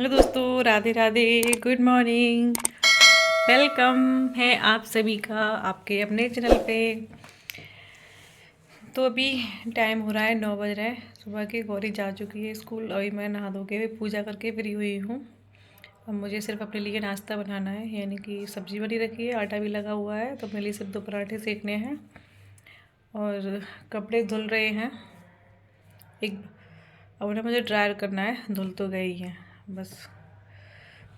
Hello दोस्तों, Radhe Radhe, good morning. Welcome है आप सभी का आपके अपने चैनल पे। तो अभी टाइम हो रहा है 9 बज रहा है सुबह के। गौरी जा चुकी है स्कूल। अभी मैं नहा धो के पूजा करके फ्री हुई हूँ। अब मुझे सिर्फ अपने लिए नाश्ता बनाना है, यानी कि सब्ज़ी बनी रखी है, आटा भी लगा हुआ है, तो मेरे लिए सिर्फ 2 पराठे सेकने हैं और कपड़े धुल रहे हैं। एक अब ना मुझे ड्रायर करना है, धुल तो गई हैं बस।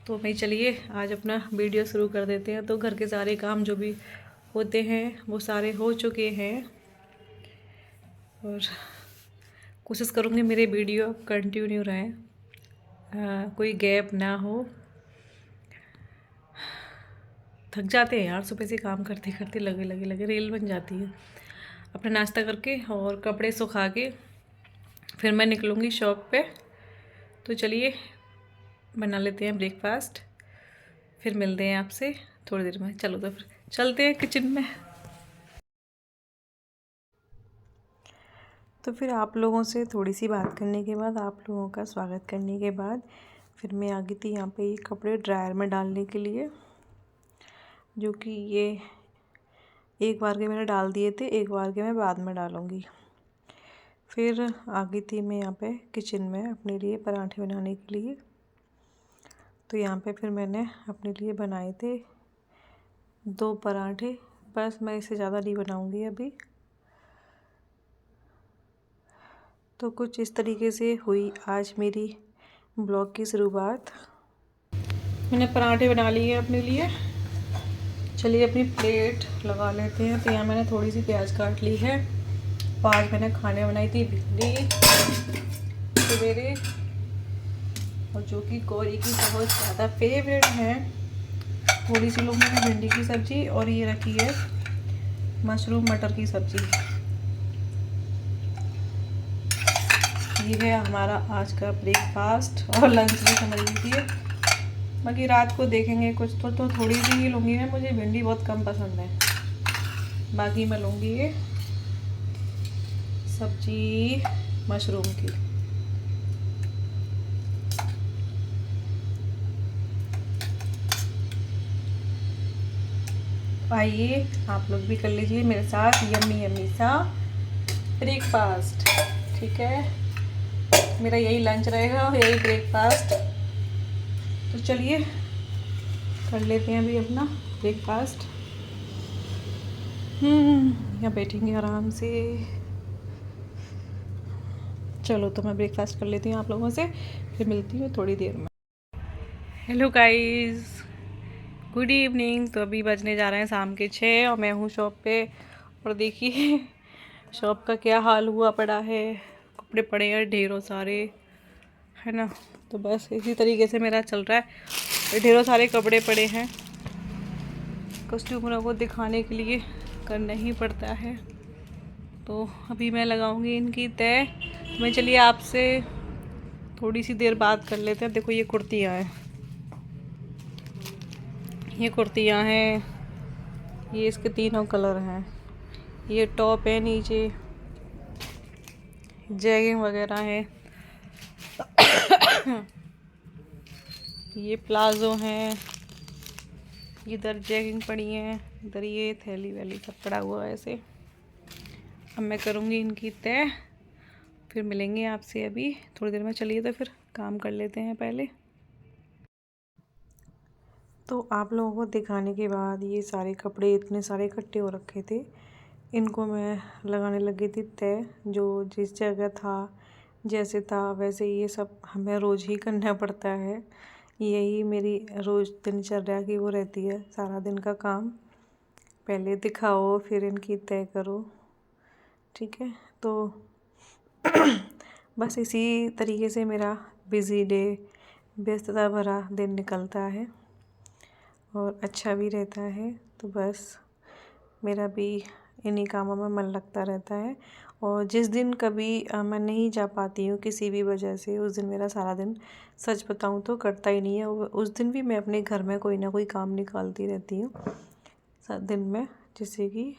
तो भाई चलिए आज अपना वीडियो शुरू कर देते हैं। तो घर के सारे काम जो भी होते हैं वो सारे हो चुके हैं और कोशिश करूँगी मेरे वीडियो कंटिन्यू रहें, कोई गैप ना हो। थक जाते हैं यार, सुबह से काम करते करते लगे रेल बन जाती है। अपना नाश्ता करके और कपड़े सुखा के फिर मैं निकलूँगी शॉप पे। तो चलिए बना लेते हैं ब्रेकफास्ट, फिर मिलते हैं आपसे थोड़ी देर में। चलो तो फिर चलते हैं किचन में। तो फिर आप लोगों से थोड़ी सी बात करने के बाद, आप लोगों का स्वागत करने के बाद फिर मैं आ गई थी यहाँ पे ये कपड़े ड्रायर में डालने के लिए, जो कि ये एक बार के मैंने डाल दिए थे, एक बार के मैं बाद में डालूँगी। फिर आ गई थी मैं यहाँ पे किचन में अपने लिए पराठे बनाने के लिए। तो यहाँ पे फिर मैंने अपने लिए बनाए थे 2 पराठे, बस मैं इससे ज़्यादा नहीं बनाऊँगी अभी। तो कुछ इस तरीके से हुई आज मेरी ब्लॉग की शुरुआत। मैंने पराठे बना लिए हैं अपने लिए। चलिए अपनी प्लेट लगा लेते हैं। तो यहाँ मैंने थोड़ी सी प्याज काट ली है। आज मैंने खाने बनाई थी भिंडी सवेरे, और जो कि गौरी की बहुत ज़्यादा फेवरेट है। थोड़ी सी लोग मैंने भिंडी की सब्ज़ी और ये रखी है मशरूम मटर की सब्ज़ी। ये है हमारा आज का ब्रेकफास्ट और लंच भी समझ लीजिए। बाकी रात को देखेंगे कुछ तो थोड़ी सी ही लूँगी मैं, मुझे भिंडी बहुत कम पसंद है। बाकी मैं लूँगी ये सब्जी मशरूम की। आइए आप लोग भी कर लीजिए मेरे साथ यम्मी यम्मी सा ब्रेकफास्ट। ठीक है, मेरा यही लंच रहेगा और यही ब्रेकफास्ट। तो चलिए कर लेते हैं अभी अपना ब्रेकफास्ट। यहाँ बैठेंगे आराम से। चलो तो मैं ब्रेकफास्ट कर लेती हूँ आप लोगों से, फिर मिलती हूँ थोड़ी देर में। Hello guys, good evening. तो अभी बजने जा रहे हैं शाम के 6 और मैं हूँ शॉप पे। और देखिए शॉप का क्या हाल हुआ पड़ा है, कपड़े पड़े हैं ढेरों सारे, है ना। तो बस इसी तरीके से मेरा चल रहा है। ढेरों सारे कपड़े पड़े हैं, कस्टमरों को दिखाने के लिए करना ही पड़ता है। तो अभी मैं लगाऊंगी इनकी तय। मैं चलिए आपसे थोड़ी सी देर बात कर लेते हैं। देखो ये कुर्तियाँ हैं, ये कुर्तियाँ हैं, ये इसके तीनों कलर हैं। ये टॉप है, नीचे जैगिंग वगैरह है। ये प्लाजो हैं, इधर जैगिंग पड़ी है, इधर ये थैली वैली सब पड़ा हुआ है ऐसे। अब मैं करूँगी इनकी तय, फिर मिलेंगे आपसे अभी थोड़ी देर में। चलिए तो फिर काम कर लेते हैं पहले। तो आप लोगों को दिखाने के बाद ये सारे कपड़े इतने सारे इकट्ठे हो रखे थे, इनको मैं लगाने लगी थी तय। जो जिस जगह था जैसे था वैसे ये सब हमें रोज़ ही करना पड़ता है। यही मेरी रोज़ दिनचर्या की वो रहती है, सारा दिन का काम। पहले दिखाओ फिर इनकी तय करो, ठीक है। तो बस इसी तरीके से मेरा बिज़ी डे, व्यस्तता भरा दिन निकलता है और अच्छा भी रहता है। तो बस मेरा भी इन्हीं कामों में मन लगता रहता है। और जिस दिन कभी मैं नहीं जा पाती हूँ किसी भी वजह से, उस दिन मेरा सारा दिन सच बताऊँ तो कटता ही नहीं है। उस दिन भी मैं अपने घर में कोई ना कोई काम निकालती रहती हूँ दिन में, जिससे कि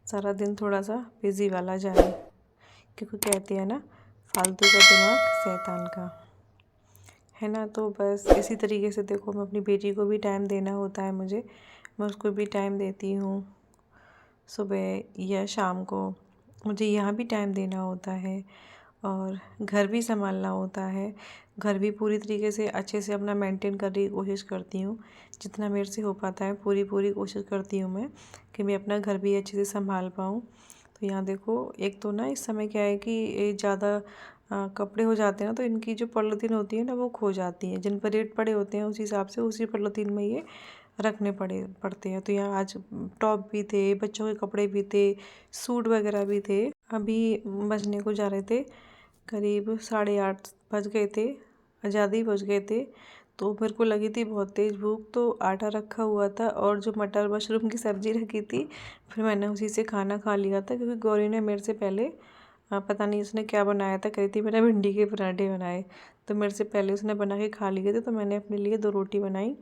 सारा दिन थोड़ा सा बिज़ी वाला जाए। क्योंकि कहते हैं ना, फालतू का दिमाग शैतान का, है ना। तो बस इसी तरीके से देखो, मैं अपनी बेटी को भी टाइम देना होता है मुझे, मैं उसको भी टाइम देती हूँ सुबह या शाम को। मुझे यहाँ भी टाइम देना होता है और घर भी संभालना होता है। घर भी पूरी तरीके से अच्छे से अपना मेंटेन करने की कोशिश करती हूँ, जितना मेरे से हो पाता है पूरी कोशिश करती हूँ मैं कि मैं अपना घर भी अच्छे से संभाल पाऊँ। तो यहाँ देखो, एक तो ना इस समय क्या है कि ये ज़्यादा कपड़े हो जाते हैं ना, तो इनकी जो पॉलीथीन होती है ना वो खो जाती है। जिन पर रेट पड़े होते हैं उस हिसाब से उसी पॉलीथीन में ये रखने पड़ते हैं। तो यहाँ आज टॉप भी थे, बच्चों के कपड़े भी थे, सूट वगैरह भी थे। अभी बजने को जा रहे थे, करीब 8:30 बज गए थे, ज़्यादा ही बज गए थे। तो मेरे को लगी थी बहुत तेज़ भूख, तो आटा रखा हुआ था और जो मटर मशरूम की सब्ज़ी रखी थी, फिर मैंने उसी से खाना खा लिया था। क्योंकि गौरी ने मेरे से पहले पता नहीं उसने क्या बनाया था, कही थी मैंने भिंडी के पराठे बनाए, तो मेरे से पहले उसने बना के खा लिए थे। तो मैंने अपने लिए 2 रोटी बनाई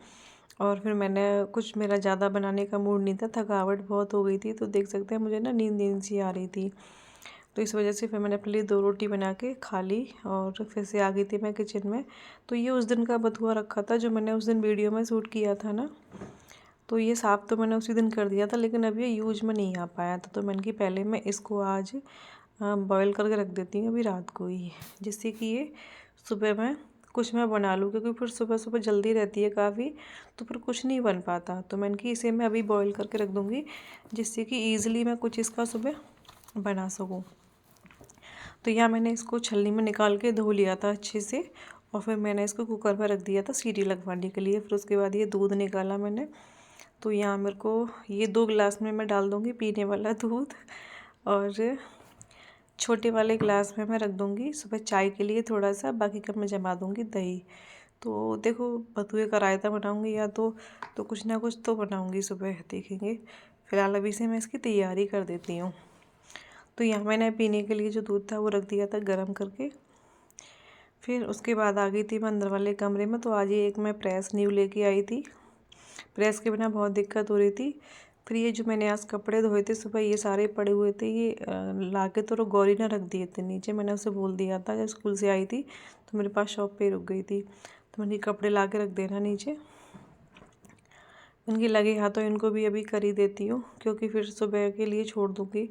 और फिर मैंने कुछ, मेरा ज़्यादा बनाने का मूड नहीं था, थकावट बहुत हो गई थी, तो देख सकते हैं मुझे ना नींद सी आ रही थी। तो इस वजह से फिर मैंने अपने लिए 2 रोटी बना के खा ली और फिर से आ गई थी मैं किचन में। तो ये उस दिन का बथुआ रखा था जो मैंने उस दिन वीडियो में शूट किया था ना, तो ये साफ़ तो मैंने उसी दिन कर दिया था, लेकिन अब ये यूज में नहीं आ पाया था। तो मैंने कि पहले मैं इसको आज बॉईल करके रख देती हूँ अभी रात को ही, जिससे कि ये सुबह मैं कुछ मैं बना लूँ। क्योंकि फिर सुबह सुबह जल्दी रहती है काफ़ी, तो फिर कुछ नहीं बन पाता। तो मैंने कि इसे मैं अभी बॉईल करके रख दूँगी, जिससे कि ईज़िली मैं कुछ इसका सुबह बना सकूँ। तो यहाँ मैंने इसको छलनी में निकाल के धो लिया था अच्छे से और फिर मैंने इसको कुकर में रख दिया था सीटी लगवाने के लिए। फिर उसके बाद ये दूध निकाला मैंने। तो यहाँ मेरे को ये 2 गिलास में मैं डाल दूँगी पीने वाला दूध और छोटे वाले गिलास में मैं रख दूँगी सुबह चाय के लिए थोड़ा सा, बाकी का मैं जमा दूँगी दही। तो देखो, बथुए का रायता बनाऊँगी या तो कुछ ना कुछ तो बनाऊँगी सुबह, देखेंगे। फ़िलहाल अभी से मैं इसकी तैयारी कर देती हूँ। तो यहाँ मैंने पीने के लिए जो दूध था वो रख दिया था गर्म करके। फिर उसके बाद आ गई थी मैं अंदर वाले कमरे में। तो आज ये एक मैं प्रेस न्यू लेके आई थी, प्रेस के बिना बहुत दिक्कत हो रही थी। फिर ये जो मैंने आज कपड़े धोए थे सुबह, ये सारे पड़े हुए थे, ये ला के तो गौरी ने रख दिए थे नीचे। मैंने उसे बोल दिया था जब स्कूल से आई थी तो मेरे पास शॉप पे रुक गई थी, तो मैंने कपड़े ला के रख देना नीचे। इनके लगे हाथों इनको भी अभी कर ही देती हूँ, क्योंकि फिर सुबह के लिए छोड़ दूँगी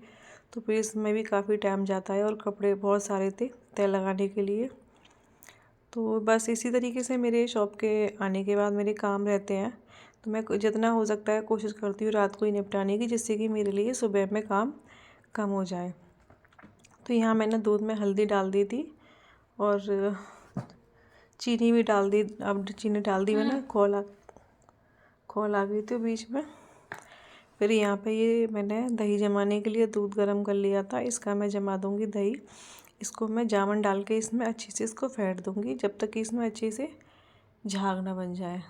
तो फिर इसमें भी काफ़ी टाइम जाता है और कपड़े बहुत सारे थे तय लगाने के लिए। तो बस इसी तरीके से मेरे शॉप के आने के बाद मेरे काम रहते हैं। तो मैं जितना हो सकता है कोशिश करती हूँ रात को ही निपटाने की, जिससे कि मेरे लिए सुबह में काम कम हो जाए। तो यहाँ मैंने दूध में हल्दी डाल दी थी और चीनी भी डाल दी। अब चीनी डाल दी मैंने, खोल आ गई थी बीच में। फिर यहाँ पे ये मैंने दही जमाने के लिए दूध गर्म कर लिया था, इसका मैं जमा दूँगी दही। इसको मैं जामुन डाल के इसमें अच्छे से इसको फेंट दूँगी जब तक कि इसमें अच्छे से झाग ना बन जाए।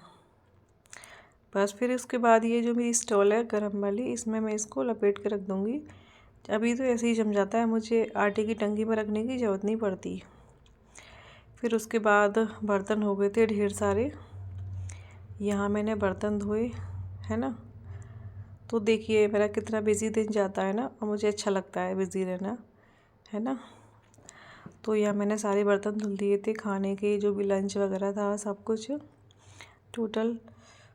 बस फिर उसके बाद ये जो मेरी स्टॉल है गर्म वाली, इसमें मैं इसको लपेट के रख दूँगी। अभी तो ऐसे ही जम जाता है, मुझे आटे की टंकी में रखने की ज़रूरत नहीं पड़ती। फिर उसके बाद बर्तन हो गए थे ढेर सारे, यहाँ मैंने बर्तन धोए, है ना। तो देखिए मेरा कितना बिज़ी दिन जाता है ना, और मुझे अच्छा लगता है बिज़ी रहना, है ना। तो यहाँ मैंने सारे बर्तन धुल दिए थे, खाने के जो भी लंच वगैरह था सब कुछ टोटल।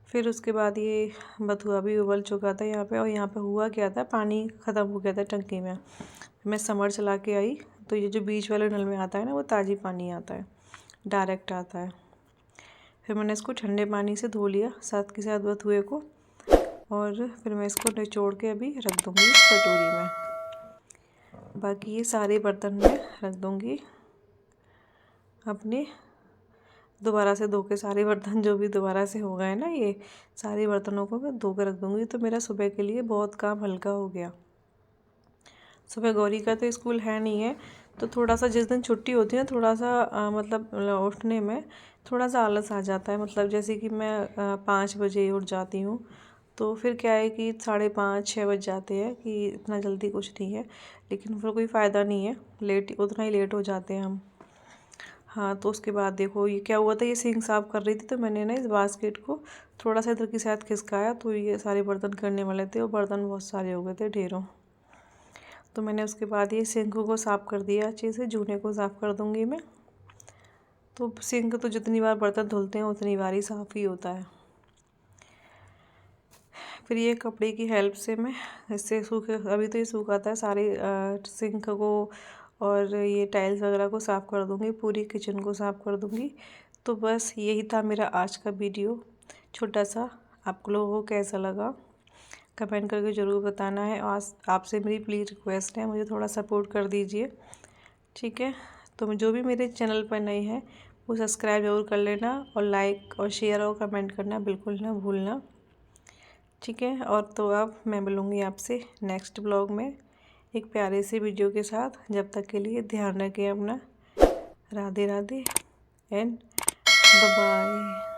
फिर उसके बाद ये बथुआ भी उबल चुका था यहाँ पे, और यहाँ पे हुआ क्या था, पानी ख़त्म हो गया था टंकी में। मैं समर चला के आई, तो ये जो बीच वाले नल में आता है ना वो ताज़ी पानी आता है, डायरेक्ट आता है। फिर मैंने इसको ठंडे पानी से धो लिया साथ के साथ बथुए को, और फिर मैं इसको निचोड़ के अभी रख दूँगी कटोरी में। बाकी ये सारे बर्तन मैं रख दूँगी अपने, दोबारा से धो के सारे बर्तन जो भी दोबारा से हो गए ना, ये सारे बर्तनों को मैं धो के रख दूँगी। तो मेरा सुबह के लिए बहुत काम हल्का हो गया। सुबह गौरी का तो स्कूल है नहीं है, तो थोड़ा सा जिस दिन छुट्टी होती है थोड़ा सा मतलब उठने में थोड़ा सा आलस आ जाता है। मतलब जैसे कि मैं 5 बजे उठ जाती हूँ, तो फिर क्या है कि 5:30-6 बज जाते हैं कि इतना जल्दी कुछ नहीं है, लेकिन फिर कोई फ़ायदा नहीं है, लेट उतना ही लेट हो जाते हैं हम। हाँ, तो उसके बाद देखो ये क्या हुआ था, ये सिंक साफ़ कर रही थी तो मैंने ना इस बास्केट को थोड़ा सा इधर की साइड खिसकाया, तो ये सारे बर्तन करने वाले थे और बर्तन बहुत सारे हो गए थे ढेरों। तो मैंने उसके बाद ये सिंक को साफ़ कर दिया अच्छे से, जूने को साफ़ कर दूँगी मैं। तो सिंक तो जितनी बार बर्तन धुलते हैं उतनी बार ही साफ़ ही होता है। फिर ये कपड़े की हेल्प से मैं इससे सूखे, अभी तो ये सूखाता है, सारे सिंक को और ये टाइल्स वगैरह को साफ़ कर दूँगी, पूरी किचन को साफ़ कर दूँगी। तो बस यही था मेरा आज का वीडियो छोटा सा। आप लोगों को कैसा लगा कमेंट करके ज़रूर बताना है। आज आपसे मेरी प्लीज़ रिक्वेस्ट है, मुझे थोड़ा सपोर्ट कर दीजिए, ठीक है। तो जो भी मेरे चैनल पर नए हैं वो सब्सक्राइब ज़रूर कर लेना और लाइक और शेयर और कमेंट करना बिल्कुल ना भूलना, ठीक है। और तो अब मैं मिलूँगी आपसे नेक्स्ट ब्लॉग में एक प्यारे से वीडियो के साथ। जब तक के लिए ध्यान रखें अपना। Radhe Radhe and bye bye.